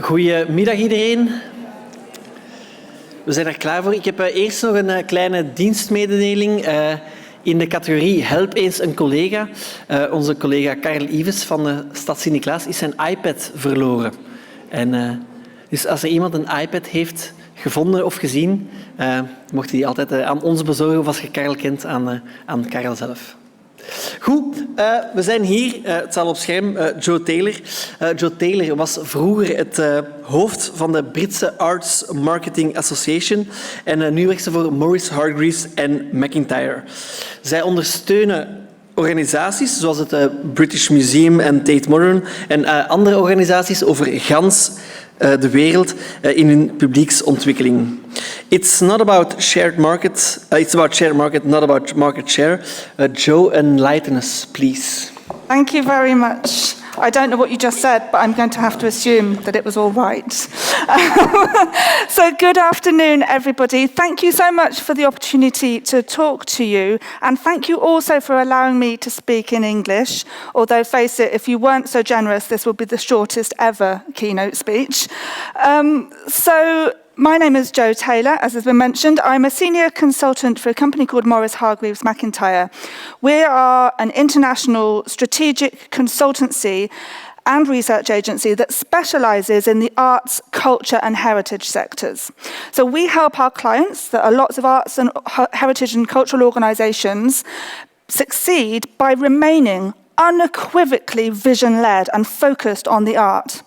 Goedemiddag iedereen. We zijn er klaar voor. Ik heb eerst nog een kleine dienstmededeling. In de categorie Help eens een collega. Onze collega Karel Ives van de stad Sint-Niklaas is zijn iPad verloren. Dus als er iemand een iPad heeft gevonden of gezien, mocht hij die altijd aan ons bezorgen of als je Karel kent, aan Karel zelf. Goed, we zijn hier, het staat op scherm, Joe Taylor. Joe Taylor was vroeger het hoofd van de Britse Arts Marketing Association en nu werkt ze voor Maurice Hargreaves en McIntyre. Zij ondersteunen organisaties zoals het British Museum en Tate Modern en andere organisaties over gans de wereld in hun publieksontwikkeling. It's not about shared market. It's about shared market, not about market share. Joe, enlighten us, please. Thank you very much. I don't know what you just said, but I'm going to have to assume that it was all right. So good afternoon, everybody. Thank you so much for the opportunity to talk to you. And thank you also for allowing me to speak in English. Although, face it, if you weren't so generous, this will be the shortest ever keynote speech. My name is Joe Taylor, as has been mentioned. I'm a senior consultant for a company called Maurice Hargreaves McIntyre. We are an international strategic consultancy and research agency that specialises in the arts, culture and heritage sectors. So we help our clients, that are lots of arts and heritage and cultural organisations, succeed by remaining unequivocally vision-led and focused on the art,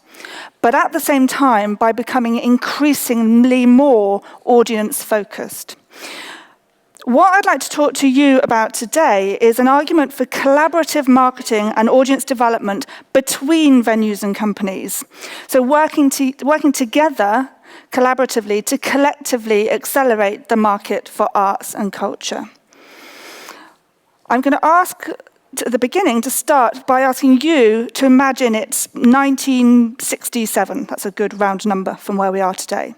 but at the same time by becoming increasingly more audience-focused. What I'd like to talk to you about today is an argument for collaborative marketing and audience development between venues and companies. So working together collaboratively to collectively accelerate the market for arts and culture. I'm going to ask at the beginning to start by asking you to imagine it's 1967. That's a good round number from where we are today.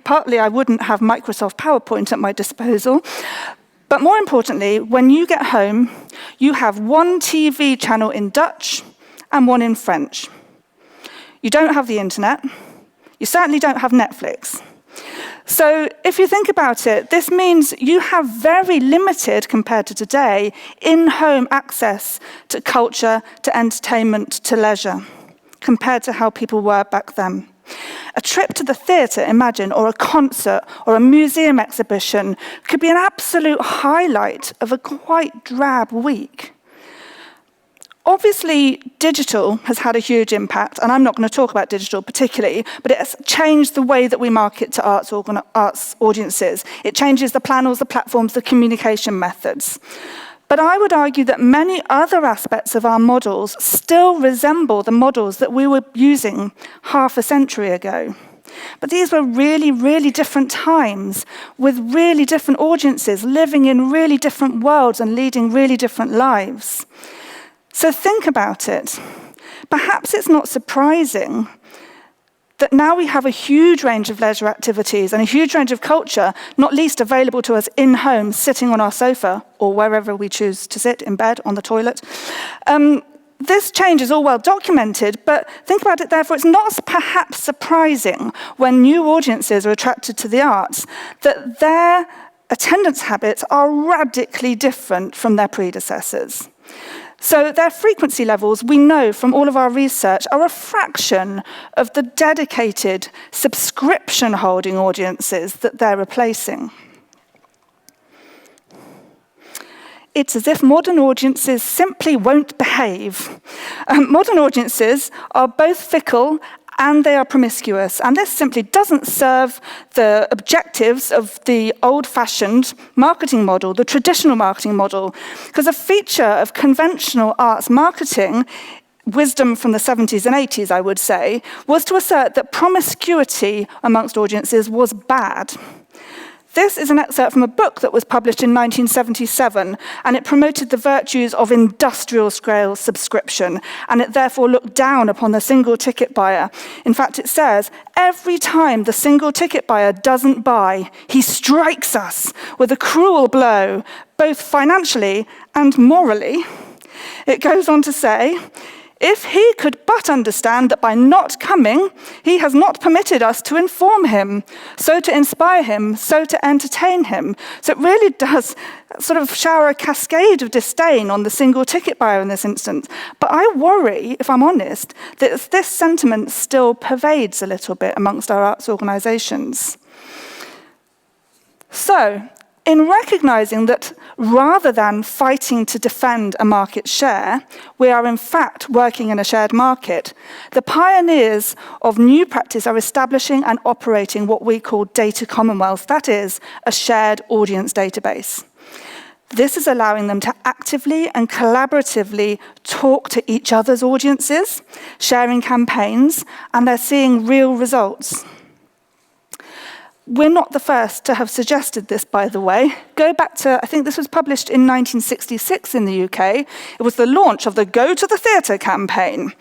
Partly I wouldn't have Microsoft PowerPoint at my disposal, but more importantly, when you get home, you have one TV channel in Dutch and one in French. You don't have the internet. You certainly don't have Netflix. So if you think about it, this means you have very limited, compared to today, in-home access to culture, to entertainment, to leisure, compared to how people were back then. A trip to the theatre, imagine, or a concert, or a museum exhibition could be an absolute highlight of a quite drab week. Obviously, digital has had a huge impact, and I'm not going to talk about digital particularly, but it has changed the way that we market to arts audiences. It changes the panels, the platforms, the communication methods. But I would argue that many other aspects of our models still resemble the models that we were using half a century ago. But these were really, really different times, with really different audiences, living in really different worlds and leading really different lives. So think about it. Perhaps it's not surprising that now we have a huge range of leisure activities and a huge range of culture, not least available to us in-home, sitting on our sofa, or wherever we choose to sit, in bed, on the toilet. This change is all well documented, but think about it, therefore, it's not perhaps surprising when new audiences are attracted to the arts that their attendance habits are radically different from their predecessors. So their frequency levels, we know from all of our research, are a fraction of the dedicated subscription-holding audiences that they're replacing. It's as if modern audiences simply won't behave. Modern audiences are both fickle and they are promiscuous, and this simply doesn't serve the objectives of the old-fashioned marketing model, the traditional marketing model, because a feature of conventional arts marketing, wisdom from the 70s and 80s, I would say, was to assert that promiscuity amongst audiences was bad. This is an excerpt from a book that was published in 1977, and it promoted the virtues of industrial-scale subscription, and it therefore looked down upon the single ticket buyer. In fact, it says, every time the single ticket buyer doesn't buy, he strikes us with a cruel blow, both financially and morally. It goes on to say, If he could but understand that by not coming, he has not permitted us to inform him, so to inspire him, so to entertain him. So it really does sort of shower a cascade of disdain on the single ticket buyer in this instance. But I worry, if I'm honest, that this sentiment still pervades a little bit amongst our arts organisations. So, in recognising that rather than fighting to defend a market share, we are in fact working in a shared market, the pioneers of new practice are establishing and operating what we call data commonwealths, that is, a shared audience database. This is allowing them to actively and collaboratively talk to each other's audiences, sharing campaigns, and they're seeing real results. We're not the first to have suggested this, by the way. Go back to, I think this was published in 1966 in the UK. It was the launch of the Go to the Theatre campaign.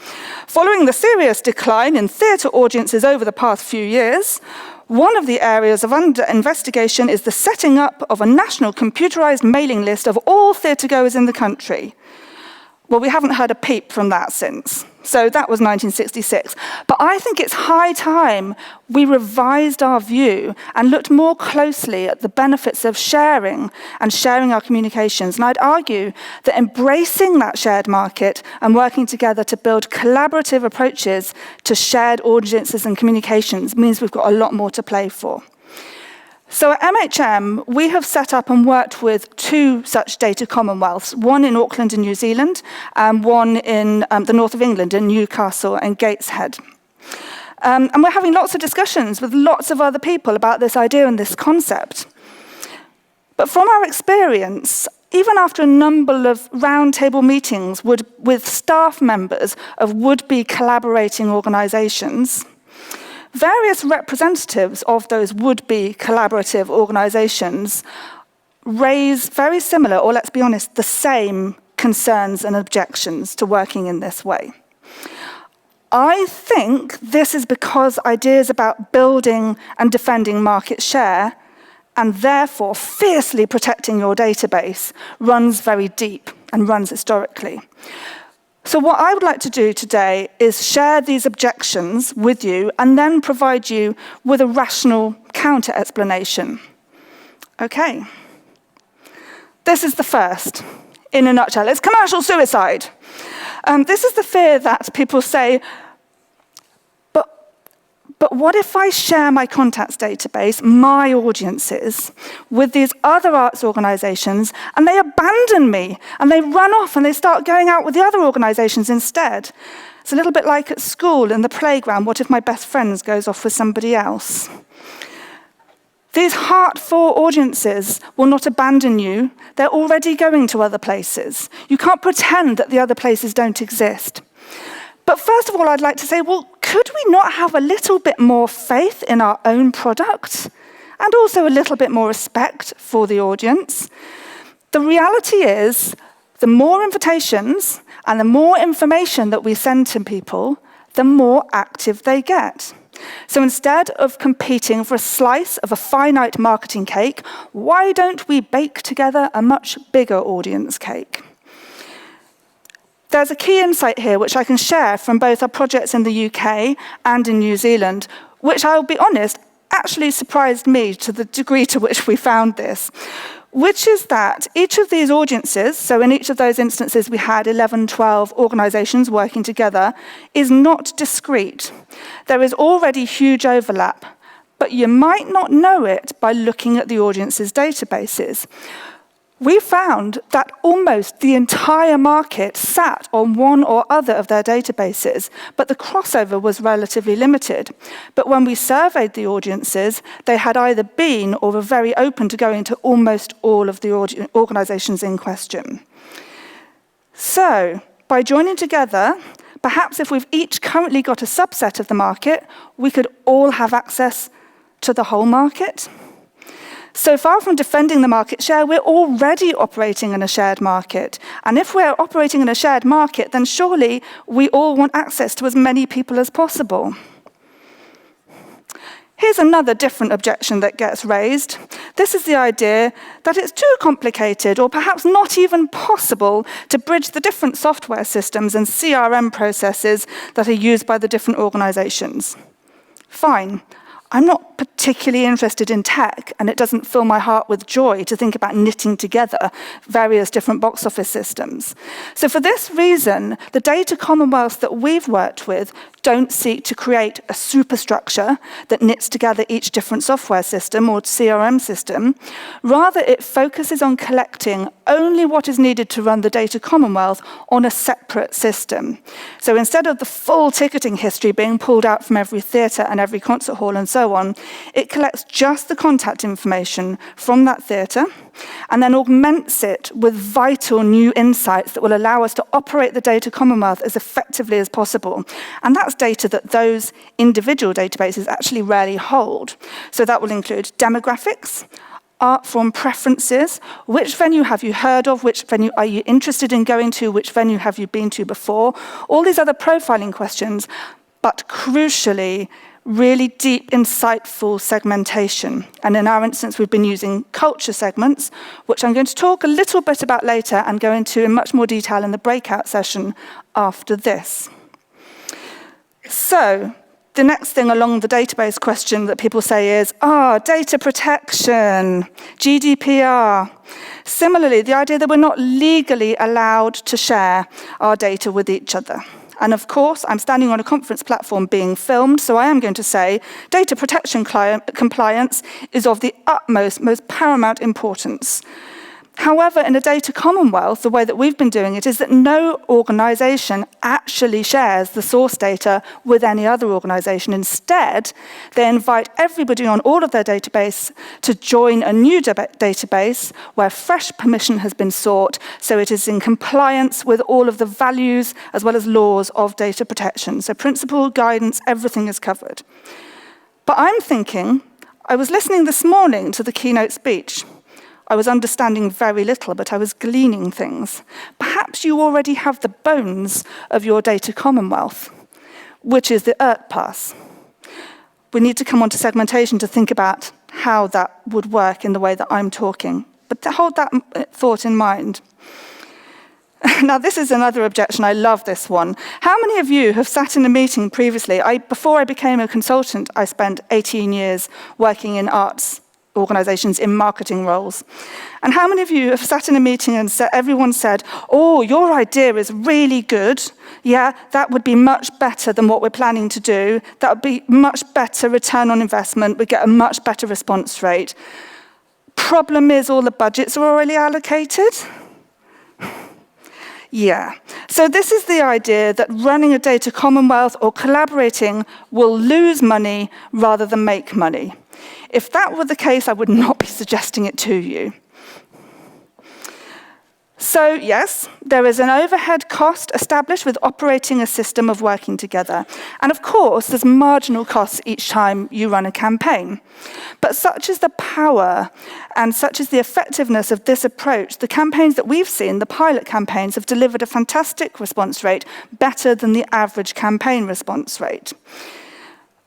Following the serious decline in theatre audiences over the past few years, one of the areas of under investigation is the setting up of a national computerised mailing list of all theatregoers in the country. Well, we haven't heard a peep from that since. So that was 1966. But I think it's high time we revised our view and looked more closely at the benefits of sharing and sharing our communications. And I'd argue that embracing that shared market and working together to build collaborative approaches to shared audiences and communications means we've got a lot more to play for. So at MHM, we have set up and worked with two such data commonwealths, one in Auckland in New Zealand and one in the north of England in Newcastle and Gateshead. And we're having lots of discussions with lots of other people about this idea and this concept. But from our experience, even after a number of roundtable meetings with staff members of would-be collaborating organisations, various representatives of those would-be collaborative organisations raise very similar, or let's be honest, the same concerns and objections to working in this way. I think this is because ideas about building and defending market share, and therefore fiercely protecting your database, runs very deep and runs historically. So what I would like to do today is share these objections with you and then provide you with a rational counter-explanation. Okay. This is the first, in a nutshell. It's commercial suicide. This is the fear that people say, but what if I share my contacts database, my audiences, with these other arts organisations, and they abandon me, and they run off, and they start going out with the other organisations instead? It's a little bit like at school, in the playground, what if my best friend goes off with somebody else? These heart-for audiences will not abandon you. They're already going to other places. You can't pretend that the other places don't exist. But first of all, I'd like to say, well, could we not have a little bit more faith in our own product and also a little bit more respect for the audience? The reality is, the more invitations and the more information that we send to people, the more active they get. So instead of competing for a slice of a finite marketing cake, why don't we bake together a much bigger audience cake? There's a key insight here which I can share from both our projects in the UK and in New Zealand, which I'll be honest, actually surprised me to the degree to which we found this, which is that each of these audiences, so in each of those instances we had 11, 12 organisations working together, is not discrete. There is already huge overlap, but you might not know it by looking at the audience's databases. We found that almost the entire market sat on one or other of their databases, but the crossover was relatively limited. But when we surveyed the audiences, they had either been or were very open to going to almost all of the organisations in question. So, by joining together, perhaps if we've each currently got a subset of the market, we could all have access to the whole market. So far from defending the market share, we're already operating in a shared market. And if we're operating in a shared market, then surely we all want access to as many people as possible. Here's another different objection that gets raised. This is the idea that it's too complicated or perhaps not even possible to bridge the different software systems and CRM processes that are used by the different organizations. Fine. I'm not particularly interested in tech, and it doesn't fill my heart with joy to think about knitting together various different box office systems. So for this reason, the data commonwealths that we've worked with don't seek to create a superstructure that knits together each different software system or CRM system. Rather, it focuses on collecting only what is needed to run the data commonwealth on a separate system. So instead of the full ticketing history being pulled out from every theatre and every concert hall and so on, it collects just the contact information from that theatre and then augments it with vital new insights that will allow us to operate the data commonwealth as effectively as possible. And that's data that those individual databases actually rarely hold. So that will include demographics, art form preferences, which venue have you heard of, which venue are you interested in going to, which venue have you been to before, all these other profiling questions, but crucially, really deep, insightful segmentation. And in our instance, we've been using culture segments, which I'm going to talk a little bit about later and go into in much more detail in the breakout session after this. So, the next thing along the database question that people say is, data protection, GDPR. Similarly, the idea that we're not legally allowed to share our data with each other. And of course, I'm standing on a conference platform being filmed, so I am going to say data protection compliance is of the utmost, most paramount importance. However, in a data commonwealth, the way that we've been doing it is that no organization actually shares the source data with any other organization. Instead, they invite everybody on all of their database to join a new database where fresh permission has been sought, so it is in compliance with all of the values as well as laws of data protection. So principle, guidance, everything is covered. But I'm thinking, I was listening this morning to the keynote speech. I was understanding very little, but I was gleaning things. Perhaps you already have the bones of your data commonwealth, which is the ERT pass. We need to come on to segmentation to think about how that would work in the way that I'm talking. But to hold that thought in mind. Now, this is another objection. I love this one. How many of you have sat in a meeting previously? Before I became a consultant, I spent 18 years working in arts organizations in marketing roles. And how many of you have sat in a meeting and everyone said, your idea is really good. Yeah, that would be much better than what we're planning to do. That would be much better return on investment. We'd get a much better response rate. Problem is all the budgets are already allocated. Yeah, so this is the idea that running a data commonwealth or collaborating will lose money rather than make money. If that were the case, I would not be suggesting it to you. So yes, there is an overhead cost established with operating a system of working together. And of course, there's marginal costs each time you run a campaign. But such is the power and such is the effectiveness of this approach, the campaigns that we've seen, the pilot campaigns, have delivered a fantastic response rate, better than the average campaign response rate.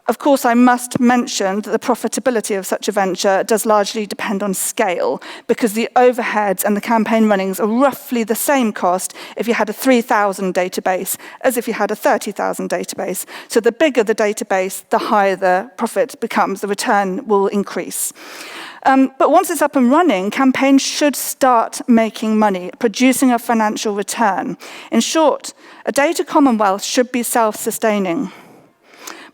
Of course, I must mention that the profitability of such a venture does largely depend on scale, because the overheads and the campaign runnings are roughly the same cost if you had a 3,000 database as if you had a 30,000 database. So the bigger the database, the higher the profit becomes, the return will increase. But once it's up and running, campaigns should start making money, producing a financial return. In short, a data commonwealth should be self-sustaining.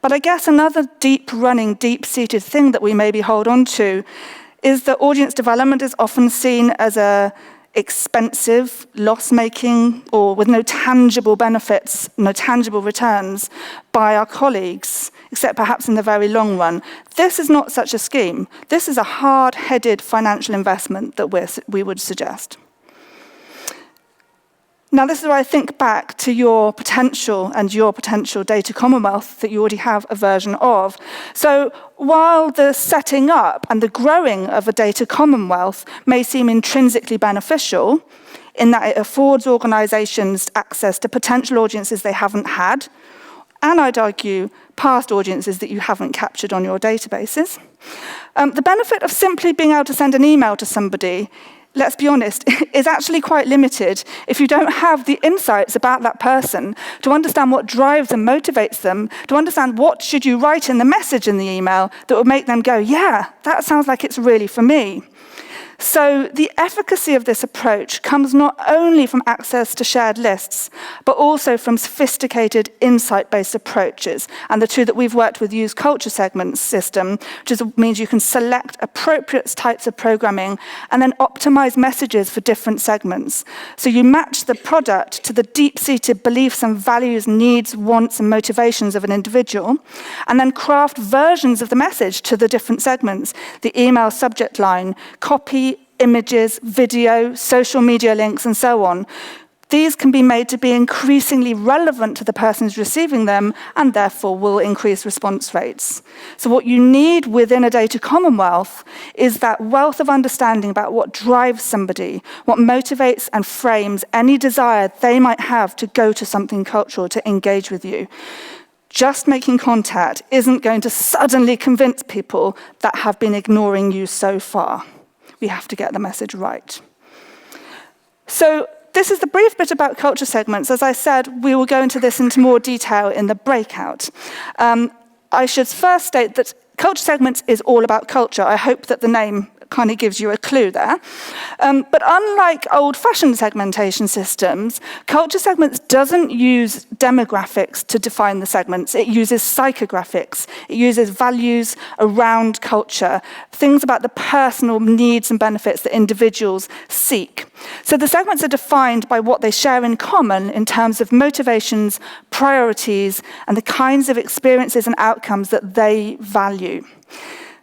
But I guess another deep-running, deep-seated thing that we maybe hold on to is that audience development is often seen as a expensive, loss-making, or with no tangible benefits, no tangible returns by our colleagues, except perhaps in the very long run. This is not such a scheme. This is a hard-headed financial investment that we would suggest. Now, this is where I think back to your potential data commonwealth that you already have a version of. So while the setting up and the growing of a data commonwealth may seem intrinsically beneficial, in that it affords organizations access to potential audiences they haven't had, and I'd argue past audiences that you haven't captured on your databases. The benefit of simply being able to send an email to somebody, let's be honest, is actually quite limited if you don't have the insights about that person to understand what drives and motivates them, to understand what should you write in the message in the email that will make them go, yeah, that sounds like it's really for me. So the efficacy of this approach comes not only from access to shared lists, but also from sophisticated insight-based approaches. And the two that we've worked with use culture segments system, which means you can select appropriate types of programming and then optimize messages for different segments. So you match the product to the deep-seated beliefs and values, needs, wants, and motivations of an individual, and then craft versions of the message to the different segments, the email subject line, copy, images, video, social media links, and so on. These can be made to be increasingly relevant to the person who's receiving them and therefore will increase response rates. So what you need within a data commonwealth is that wealth of understanding about what drives somebody, what motivates and frames any desire they might have to go to something cultural, to engage with you. Just making contact isn't going to suddenly convince people that have been ignoring you so far. We have to get the message right. So this is the brief bit about culture segments. As I said, we will go into this into more detail in the breakout. I should first state that culture segments is all about culture. I hope that the name kind of gives you a clue there. But unlike old-fashioned segmentation systems, culture segments doesn't use demographics to define the segments. It uses psychographics. It uses values around culture, things about the personal needs and benefits that individuals seek. So the segments are defined by what they share in common in terms of motivations, priorities, and the kinds of experiences and outcomes that they value.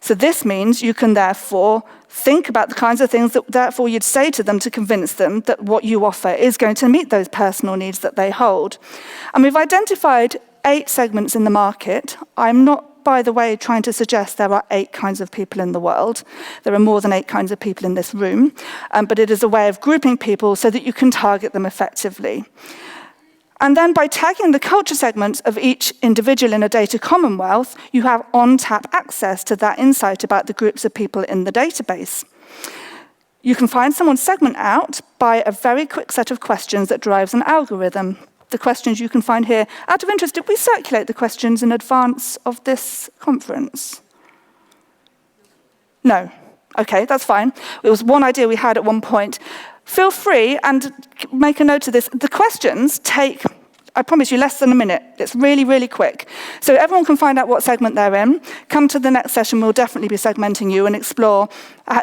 So this means you can therefore think about the kinds of things that therefore you'd say to them to convince them that what you offer is going to meet those personal needs that they hold. And we've identified 8 segments in the market. I'm not, by the way, trying to suggest there are 8 kinds of people in the world. There are more than 8 kinds of people in this room, but it is a way of grouping people so that you can target them effectively. And then by tagging the culture segments of each individual in a data commonwealth, you have on-tap access to that insight about the groups of people in the database. You can find someone's segment out by a very quick set of questions that drives an algorithm. The questions you can find here. Out of interest, did we circulate the questions in advance of this conference? No. Okay, that's fine. It was one idea we had at one point. Feel free and make a note of this. The questions take, I promise you, less than a minute. It's really, really quick. So everyone can find out what segment they're in. Come to the next session, we'll definitely be segmenting you and explore.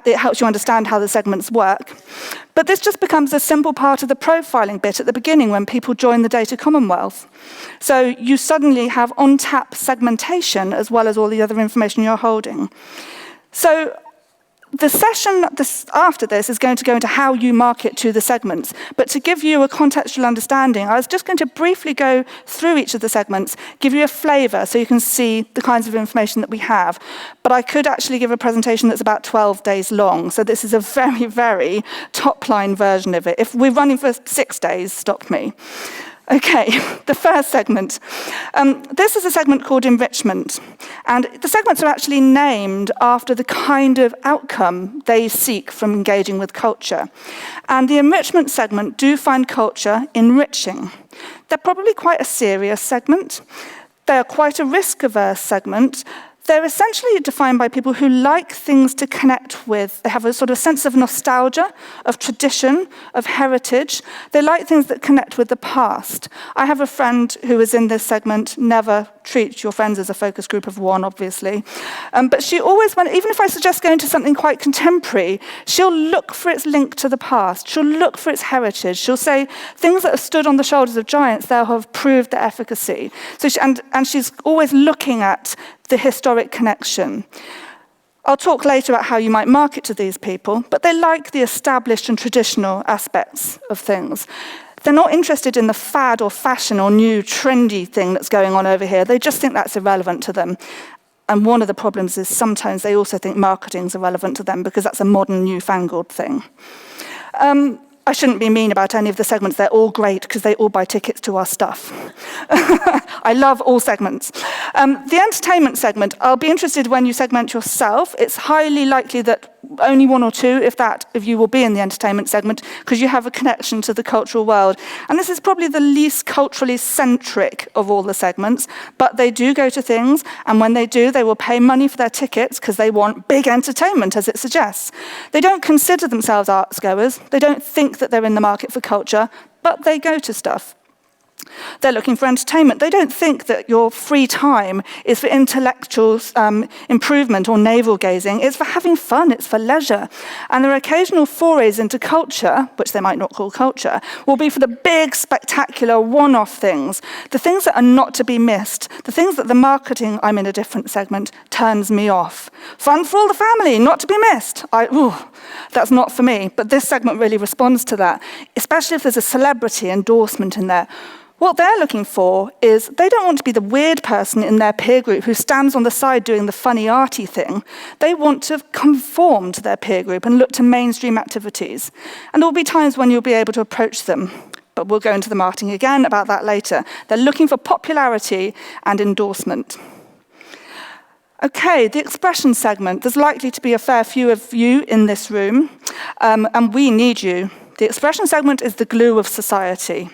It helps you understand how the segments work. But this just becomes a simple part of the profiling bit at the beginning when people join the data commonwealth. So you suddenly have on-tap segmentation as well as all the other information you're holding. So the session after this is going to go into how you market to the segments. But to give you a contextual understanding, I was just going to briefly go through each of the segments, give you a flavor so you can see the kinds of information that we have. But I could actually give a presentation that's about 12 days long. So this is a very, very top-line version of it. If we're running for 6 days, stop me. Okay, the first segment. This is a segment called enrichment. And the segments are actually named after the kind of outcome they seek from engaging with culture. And the enrichment segment do find culture enriching. They're probably quite a serious segment. They're quite a risk-averse segment. They're essentially defined by people who like things to connect with. They have a sort of sense of nostalgia, of tradition, of heritage. They like things that connect with the past. I have a friend who is in this segment. Never treat your friends as a focus group of one, obviously. But she always, even if I suggest going to something quite contemporary, she'll look for its link to the past. She'll look for its heritage. She'll say things that have stood on the shoulders of giants, they'll have proved their efficacy. So and she's always looking at the historic connection. I'll talk later about how you might market to these people, but they like the established and traditional aspects of things. They're not interested in the fad or fashion or new trendy thing that's going on over here. They just think that's irrelevant to them. And one of the problems is sometimes they also think marketing's irrelevant to them because that's a modern, newfangled thing. I shouldn't be mean about any of the segments. They're all great because they all buy tickets to our stuff. I love all segments. The entertainment segment, I'll be interested when you segment yourself. It's highly likely that only one or two, if you will be in the entertainment segment, because you have a connection to the cultural world. And this is probably the least culturally centric of all the segments, but they do go to things, and when they do, they will pay money for their tickets because they want big entertainment, as it suggests. They don't consider themselves arts goers. They don't think that they're in the market for culture, but they go to stuff. They're looking for entertainment. They don't think that your free time is for intellectual improvement or navel-gazing. It's for having fun. It's for leisure. And their occasional forays into culture, which they might not call culture, will be for the big, spectacular, one-off things, the things that are not to be missed, the things that the marketing, I'm in a different segment, turns me off. Fun for all the family, not to be missed. That's not for me. But this segment really responds to that, especially if there's a celebrity endorsement in there. What they're looking for is they don't want to be the weird person in their peer group who stands on the side doing the funny arty thing. They want to conform to their peer group and look to mainstream activities. And there will be times when you'll be able to approach them. But we'll go into the marketing again about that later. They're looking for popularity and endorsement. Okay, the expression segment. There's likely to be a fair few of you in this room, and we need you. The expression segment is the glue of society.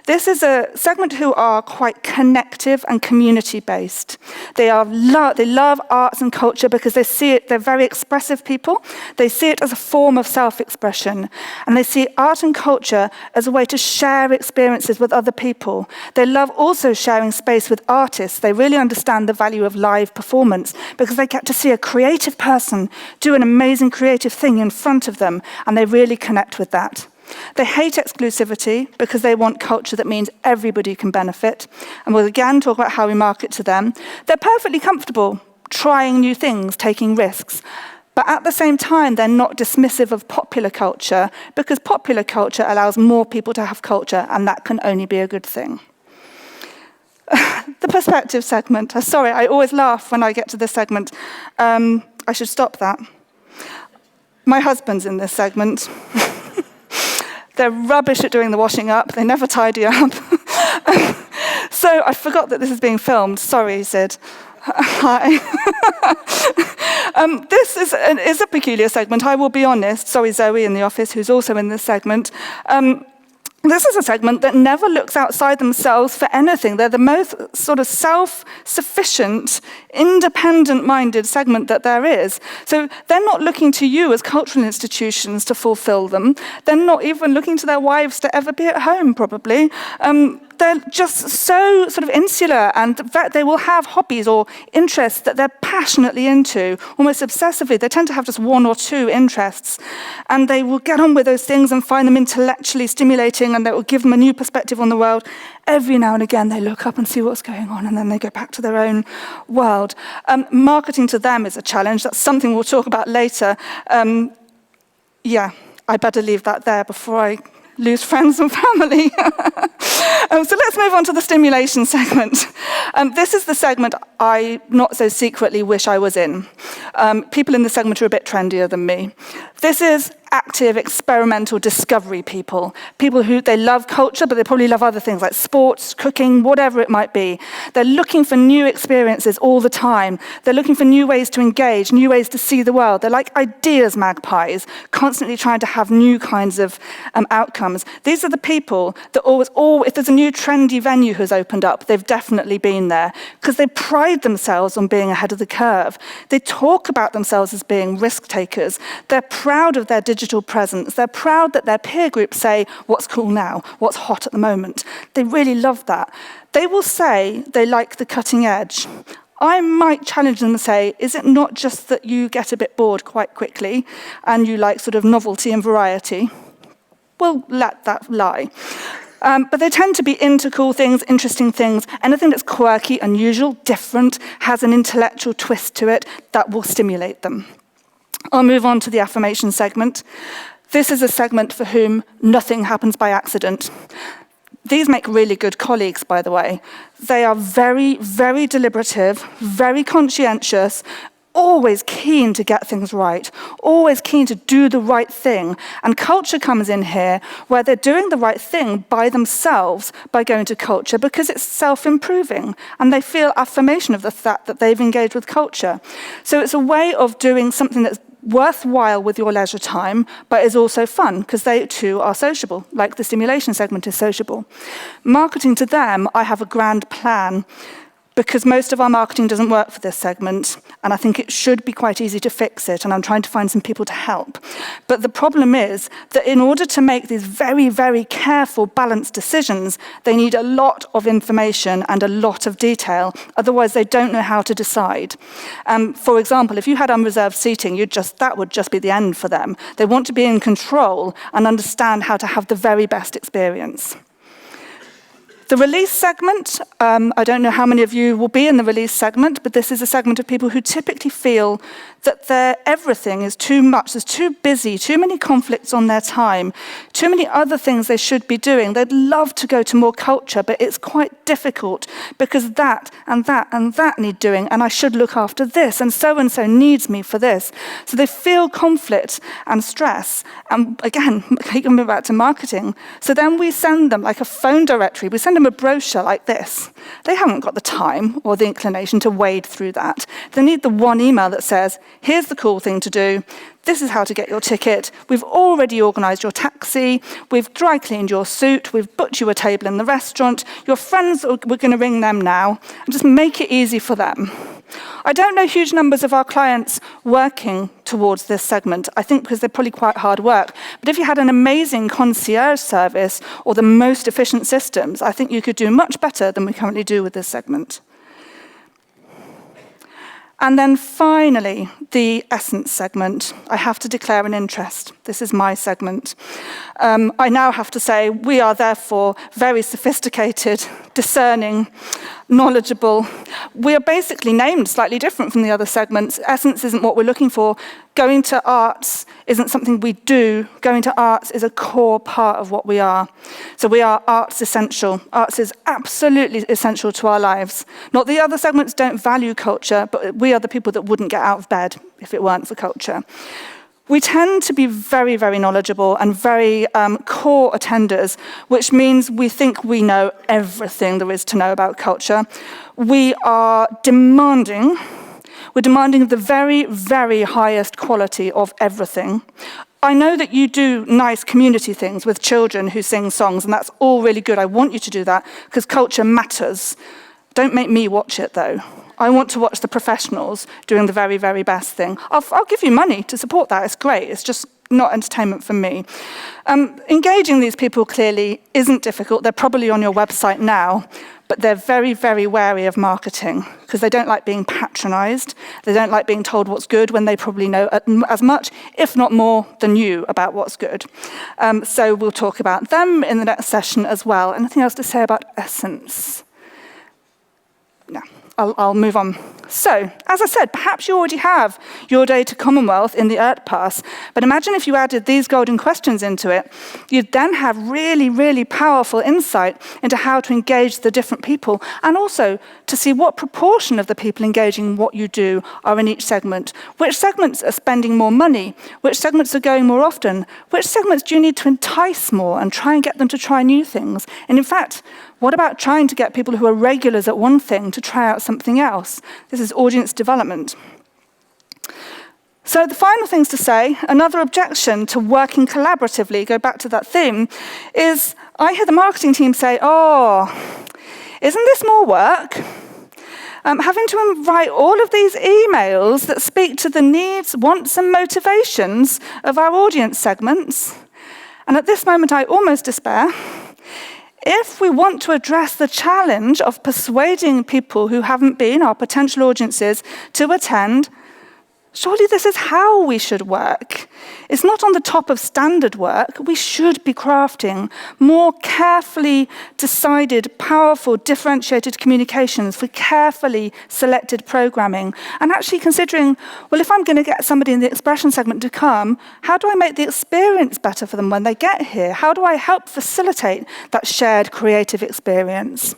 This is a segment who are quite connective and community-based. They love arts and culture because they see it, they're very expressive people. They see it as a form of self-expression. And they see art and culture as a way to share experiences with other people. They love also sharing space with artists. They really understand the value of live performance because they get to see a creative person do an amazing creative thing in front of them, and they really connect with that. They hate exclusivity because they want culture that means everybody can benefit. And we'll again talk about how we market to them. They're perfectly comfortable trying new things, taking risks. But at the same time, they're not dismissive of popular culture because popular culture allows more people to have culture, and that can only be a good thing. The perspective segment. Sorry, I always laugh when I get to this segment. I should stop that. My husband's in this segment. They're rubbish at doing the washing up. They never tidy up. So I forgot that this is being filmed. Sorry, Sid. Hi. This is a peculiar segment, I will be honest. Sorry, Zoe in the office, who's also in this segment. This is a segment that never looks outside themselves for anything. They're the most sort of self-sufficient, independent-minded segment that there is. So they're not looking to you as cultural institutions to fulfill them. They're not even looking to their wives to ever be at home, probably. They're just so sort of insular, and they will have hobbies or interests that they're passionately into, almost obsessively. They tend to have just one or two interests, and they will get on with those things and find them intellectually stimulating, and that will give them a new perspective on the world. Every now and again, they look up and see what's going on, and then they go back to their own world. Marketing to them is a challenge. That's something we'll talk about later. Yeah, I better leave that there before I lose friends and family. So let's move on to the stimulation segment. This is the segment I not so secretly wish I was in. People in the segment are a bit trendier than me. This is active, experimental discovery people who, they love culture, but they probably love other things like sports, cooking, whatever it might be. They're looking for new experiences all the time. They're looking for new ways to engage, new ways to see the world. They're like ideas magpies, constantly trying to have new kinds of outcomes. These are the people that always, if there's a new trendy venue who's opened up, they've definitely been there because they pride themselves on being ahead of the curve. They talk about themselves as being risk takers. They're proud of their digital presence. They're proud that their peer groups say, what's cool now, what's hot at the moment. They really love that. They will say they like the cutting edge. I might challenge them and say, is it not just that you get a bit bored quite quickly and you like sort of novelty and variety? We'll let that lie. But they tend to be into cool things, interesting things, anything that's quirky, unusual, different, has an intellectual twist to it, that will stimulate them. I'll move on to the affirmation segment. This is a segment for whom nothing happens by accident. These make really good colleagues, by the way. They are very, very deliberative, very conscientious, always keen to get things right, always keen to do the right thing. And culture comes in here where they're doing the right thing by themselves by going to culture because it's self-improving and they feel affirmation of the fact that they've engaged with culture. So it's a way of doing something that's worthwhile with your leisure time, but is also fun because they too are sociable, like the stimulation segment is sociable. Marketing to them, I have a grand plan because most of our marketing doesn't work for this segment, and I think it should be quite easy to fix it, and I'm trying to find some people to help. But the problem is that in order to make these very, very careful, balanced decisions, they need a lot of information and a lot of detail, otherwise they don't know how to decide. For example, if you had unreserved seating, that would just be the end for them. They want to be in control and understand how to have the very best experience. The release segment, I don't know how many of you will be in the release segment, but this is a segment of people who typically feel that their everything is too much, is too busy, too many conflicts on their time, too many other things they should be doing. They'd love to go to more culture, but it's quite difficult because that and that and that need doing, and I should look after this, and so needs me for this. So they feel conflict and stress, and again, coming back to marketing. So then we send them like a phone directory, we send them a brochure like this. They haven't got the time or the inclination to wade through that. They need the one email that says, here's the cool thing to do, this is how to get your ticket, we've already organised your taxi, we've dry cleaned your suit, we've booked you a table in the restaurant, your friends, we're going to ring them now, and just make it easy for them. I don't know huge numbers of our clients working towards this segment, I think because they're probably quite hard work. But if you had an amazing concierge service or the most efficient systems, I think you could do much better than we currently do with this segment. And then finally, the essence segment. I have to declare an interest. This is my segment. I now have to say we are therefore very sophisticated, discerning, knowledgeable. We are basically named slightly different from the other segments. Essence isn't what we're looking for. Going to arts isn't something we do. Going to arts is a core part of what we are. So we are arts essential. Arts is absolutely essential to our lives. Not the other segments don't value culture, but we are the people that wouldn't get out of bed if it weren't for culture. We tend to be very, very knowledgeable and very core attenders, which means we think we know everything there is to know about culture. We are demanding. We're demanding of the very, very highest quality of everything. I know that you do nice community things with children who sing songs, and that's all really good. I want you to do that because culture matters. Don't make me watch it, though. I want to watch the professionals doing the very, very best thing. I'll give you money to support that. It's great. It's just not entertainment for me. Engaging these people clearly isn't difficult. They're probably on your website now, but they're very, very wary of marketing because they don't like being patronized. They don't like being told what's good when they probably know as much, if not more, than you about what's good. So we'll talk about them in the next session as well. Anything else to say about essence? No. I'll move on. So, as I said, perhaps you already have your data Commonwealth in the ERT Pass, but imagine if you added these golden questions into it, you'd then have really, really powerful insight into how to engage the different people, and also to see what proportion of the people engaging what you do are in each segment. Which segments are spending more money? Which segments are going more often? Which segments do you need to entice more and try and get them to try new things? And in fact, what about trying to get people who are regulars at one thing to try out something else? This is audience development. So the final things to say, another objection to working collaboratively, go back to that theme, is I hear the marketing team say, oh, isn't this more work? Having to write all of these emails that speak to the needs, wants, and motivations of our audience segments. And at this moment, I almost despair. If we want to address the challenge of persuading people who haven't been our potential audiences to attend, surely this is how we should work. It's not on the top of standard work. We should be crafting more carefully decided, powerful, differentiated communications for carefully selected programming. And actually considering, well, if I'm going to get somebody in the expression segment to come, how do I make the experience better for them when they get here? How do I help facilitate that shared creative experience?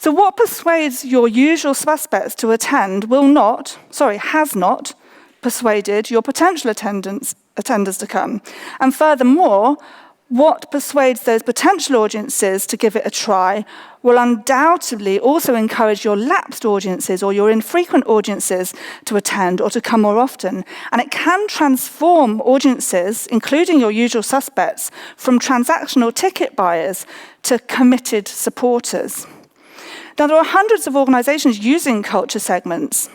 So what persuades your usual suspects to attend has not persuaded your potential attenders to come. And furthermore, what persuades those potential audiences to give it a try will undoubtedly also encourage your lapsed audiences or your infrequent audiences to attend or to come more often. And it can transform audiences, including your usual suspects, from transactional ticket buyers to committed supporters. Now, there are hundreds of organizations using culture segments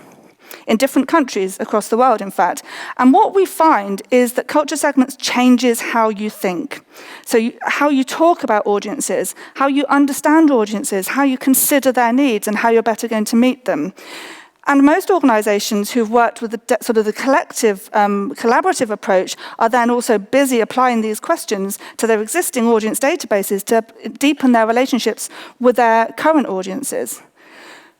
in different countries across the world, in fact. And what we find is that culture segments changes how you think. So how you talk about audiences, how you understand audiences, how you consider their needs, and how you're better going to meet them. And most organizations who've worked with the collective, collaborative approach are then also busy applying these questions to their existing audience databases to deepen their relationships with their current audiences.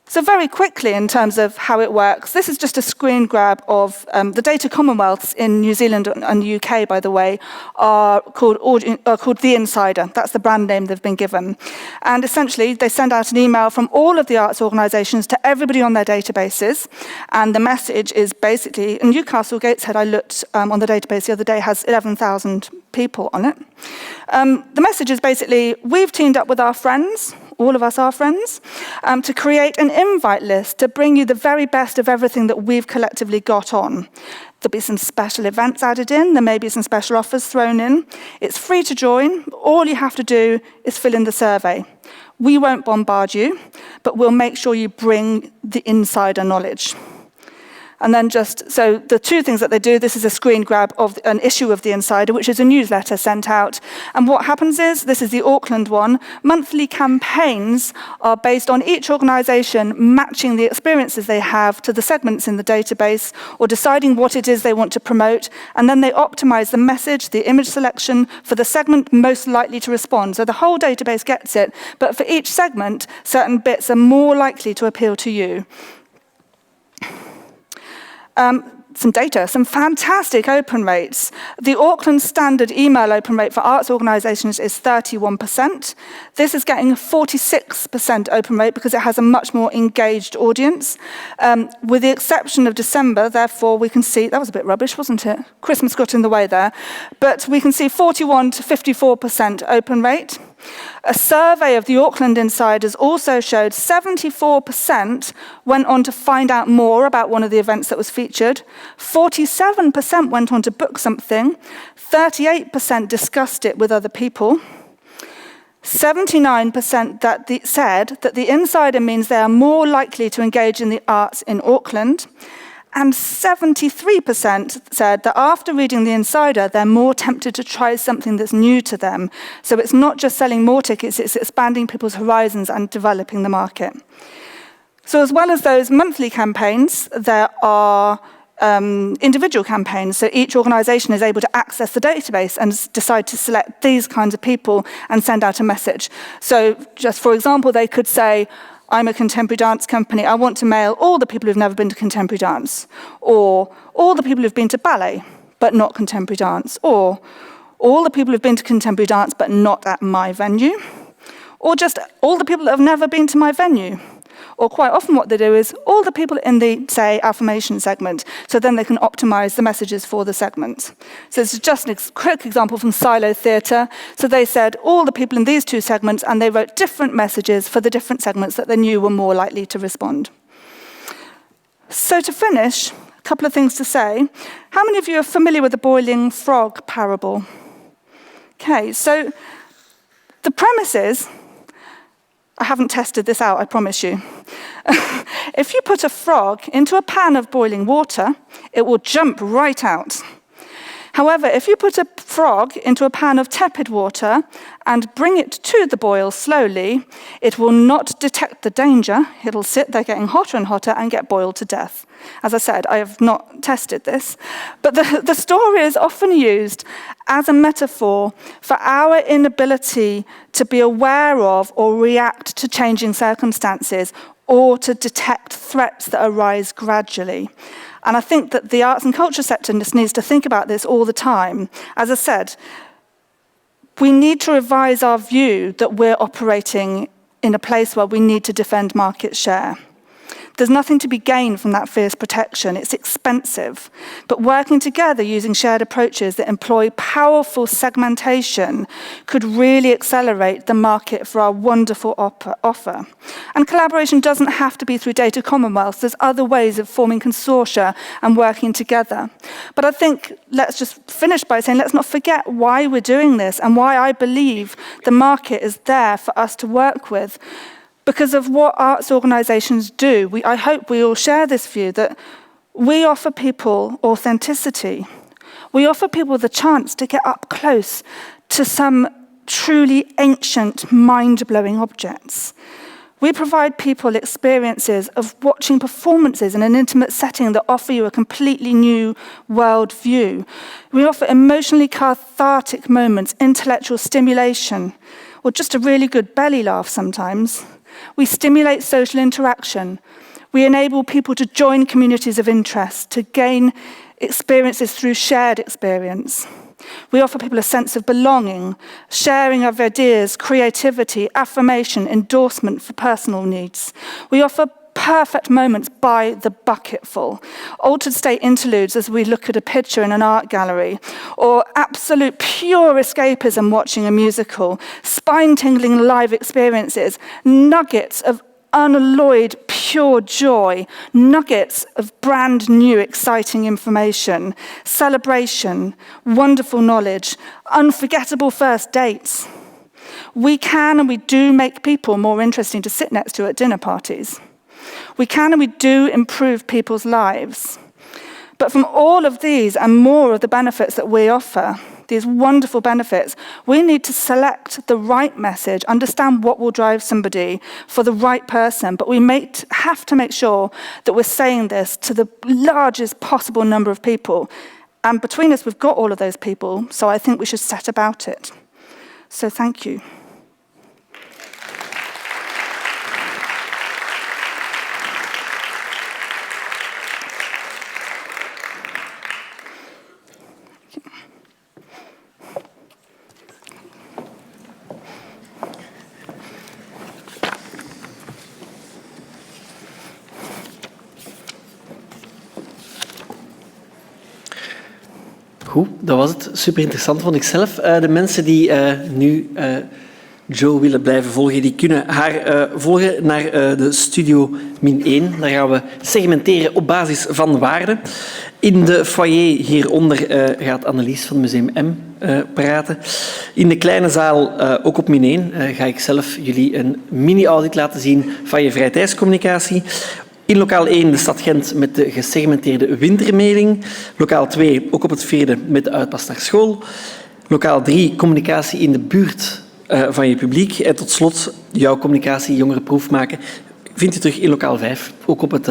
So very quickly, in terms of how it works, this is just a screen grab of the data commonwealths in New Zealand and the UK, by the way, are called The Insider. That's the brand name they've been given. And essentially, they send out an email from all of the arts organisations to everybody on their databases. And the message is basically, in Newcastle Gateshead, I looked on the database the other day, has 11,000 people on it. The message is basically, we've teamed up with our friends, all of us are friends, to create an invite list to bring you the very best of everything that we've collectively got on. There'll be some special events added in, there may be some special offers thrown in. It's free to join. All you have to do is fill in the survey. We won't bombard you, but we'll make sure you bring the insider knowledge. And then so the two things that they do, this is a screen grab of an issue of The Insider, which is a newsletter sent out. And what happens is, this is the Auckland one, monthly campaigns are based on each organisation matching the experiences they have to the segments in the database or deciding what it is they want to promote. And then they optimise the message, the image selection for the segment most likely to respond. So the whole database gets it, but for each segment, certain bits are more likely to appeal to you. Some data, some fantastic open rates. The Auckland standard email open rate for arts organisations is 31%. This is getting a 46% open rate because it has a much more engaged audience. With the exception of December, therefore, we can see, that was a bit rubbish, wasn't it? Christmas got in the way there. But we can see 41 to 54% open rate. A survey of the Auckland insiders also showed 74% went on to find out more about one of the events that was featured, 47% went on to book something, 38% discussed it with other people, 79% said that the insider means they are more likely to engage in the arts in Auckland, and 73% said that after reading The Insider, they're more tempted to try something that's new to them. So it's not just selling more tickets, it's expanding people's horizons and developing the market. So as well as those monthly campaigns, there are individual campaigns. So each organisation is able to access the database and decide to select these kinds of people and send out a message. So just for example, they could say, I'm a contemporary dance company, I want to mail all the people who've never been to contemporary dance, or all the people who've been to ballet, but not contemporary dance, or all the people who've been to contemporary dance, but not at my venue, or just all the people that have never been to my venue. Or quite often what they do is all the people in the, say, affirmation segment, so then they can optimize the messages for the segment. So this is just a quick example from Silo Theatre. So they said all the people in these two segments, and they wrote different messages for the different segments that they knew were more likely to respond. So to finish, a couple of things to say. How many of you are familiar with the boiling frog parable? Okay, so the premise is, I haven't tested this out, I promise you. If you put a frog into a pan of boiling water, it will jump right out. However, if you put a frog into a pan of tepid water and bring it to the boil slowly, it will not detect the danger. It'll sit there getting hotter and hotter and get boiled to death. As I said, I have not tested this. But the story is often used as a metaphor for our inability to be aware of or react to changing circumstances or to detect threats that arise gradually. And I think that the arts and culture sector just needs to think about this all the time. As I said, we need to revise our view that we're operating in a place where we need to defend market share. There's nothing to be gained from that fierce protection. It's expensive. But working together using shared approaches that employ powerful segmentation could really accelerate the market for our wonderful offer. And collaboration doesn't have to be through data commonwealths. There's other ways of forming consortia and working together. But I think let's just finish by saying let's not forget why we're doing this and why I believe the market is there for us to work with. Because of what arts organisations do, I hope we all share this view that we offer people authenticity. We offer people the chance to get up close to some truly ancient, mind-blowing objects. We provide people experiences of watching performances in an intimate setting that offer you a completely new world view. We offer emotionally cathartic moments, intellectual stimulation, or just a really good belly laugh sometimes. We stimulate social interaction. We enable people to join communities of interest, to gain experiences through shared experience. We offer people a sense of belonging, sharing of ideas, creativity, affirmation, endorsement for personal needs. We offer perfect moments by the bucketful, altered state interludes as we look at a picture in an art gallery, or absolute pure escapism watching a musical, spine-tingling live experiences, nuggets of unalloyed pure joy, nuggets of brand new exciting information, celebration, wonderful knowledge, unforgettable first dates. We can and we do make people more interesting to sit next to at dinner parties. We can and we do improve people's lives. But from all of these and more of the benefits that we offer, these wonderful benefits, we need to select the right message, understand what will drive somebody for the right person, but we have to make sure that we're saying this to the largest possible number of people. And between us, we've got all of those people, so I think we should set about it. So thank you. Goed, dat was het. Super interessant vond ik zelf. De mensen die nu Jo willen blijven volgen, die kunnen haar volgen naar de Studio -1. Daar gaan we segmenteren op basis van waarden. In de foyer hieronder gaat Annelies van het Museum M praten. In de kleine zaal, ook op -1, ga ik zelf jullie een mini-audit laten zien van je vrije tijdscommunicatie. In lokaal 1 de stad Gent met de gesegmenteerde wintermailing. Lokaal 2 ook op het 4e met de uitpas naar school. Lokaal 3 communicatie in de buurt van je publiek. En tot slot jouw communicatie, jongerenproef maken, vindt je terug in lokaal 5, ook op het